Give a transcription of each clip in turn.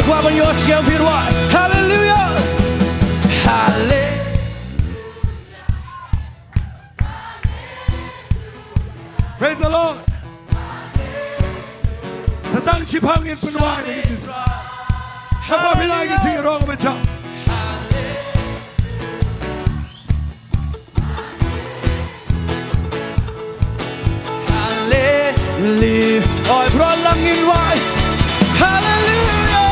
과번 요시가 필요와 할렐루야 할렐 Praise the Lord สตั้งชิพังเงินเป็นว่าในที่สุดถ้าพอไม่ได้ก็ที่ร้องกันเป็นชา Halleluja oj bra langin vai Halleluja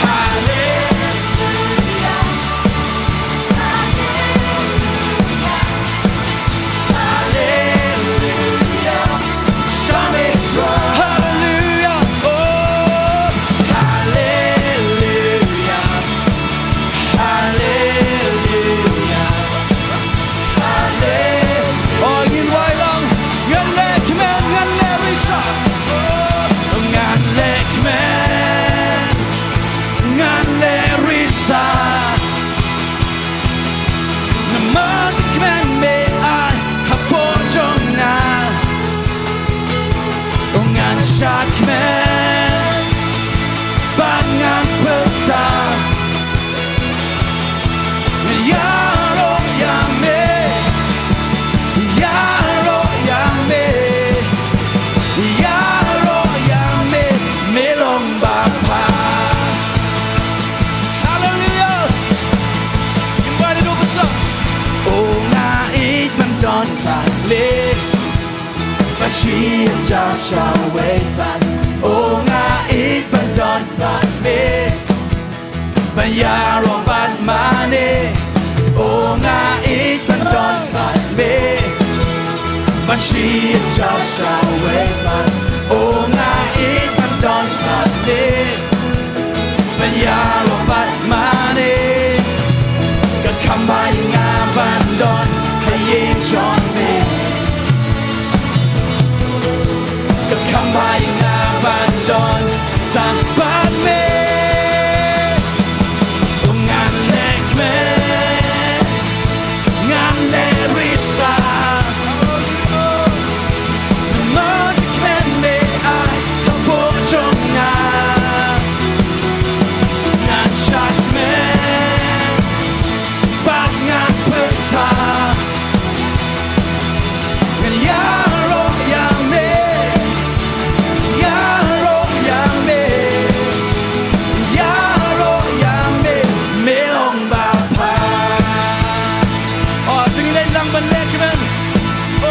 Halleluja Halleluja Shame Halleluja oh Halleluja Halleluja Halleluja oj in vai lang ngàn lek men ngàn lek risa ngàn lek men ngàn lek risa magic men me ai hapon na ngàn shark men bang ngàn peta yaro yame yaro yame yaro yame melong bapa hallelujah invite over some oh na it man don le but she just shall wait but oh na it man don le but yaro bad money oh na it man don le but she just shall wait but oh na it man don le but yaro bad moneyก็คำว่ายังงามบันดอนให้ยิ่งจองเมก็คำว่ายังงามบันดอนตามบ้านเมงานเล็กเมงานเล็กริซามาจากแม่เมอายกับพวกจงงานชัดเมบางงานเพิ่งพายาโรยาเมยาโรยาเมยาโรยาเมเมลงบาพาถึงเล่นลังบันเล็กมัน Oh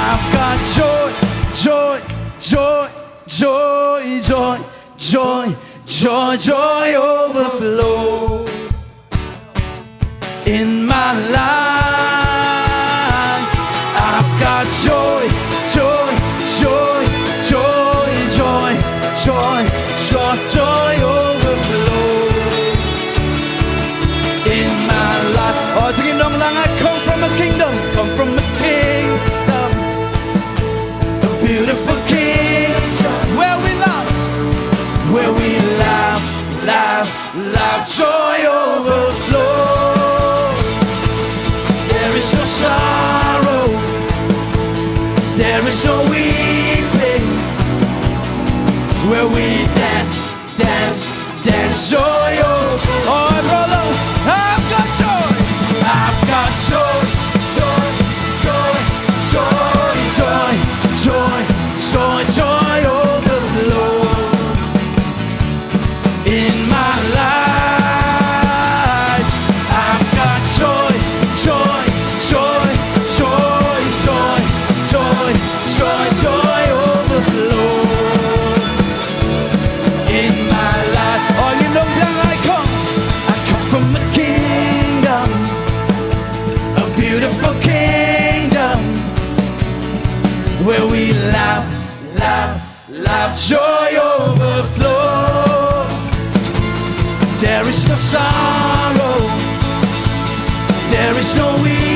I've got joy joy joy joy joy joy joy joy overflow in my life I've got joy joy joy joy joy joy joy joy overflow in my life oh tingin dong lang I come from a kingdom a beautiful kingdom where we love love joy overflow there is no sorrow there is no weeping where we dance joy oh brother I've got joy joy joy joy joy joy joy joy overflow in my life I've got joy joy joy joy joy joy joy joy overflow in my life oh you know where I come from a kingdom a beautiful kingdom where we love joy overflow there is no sorrow there is no weeping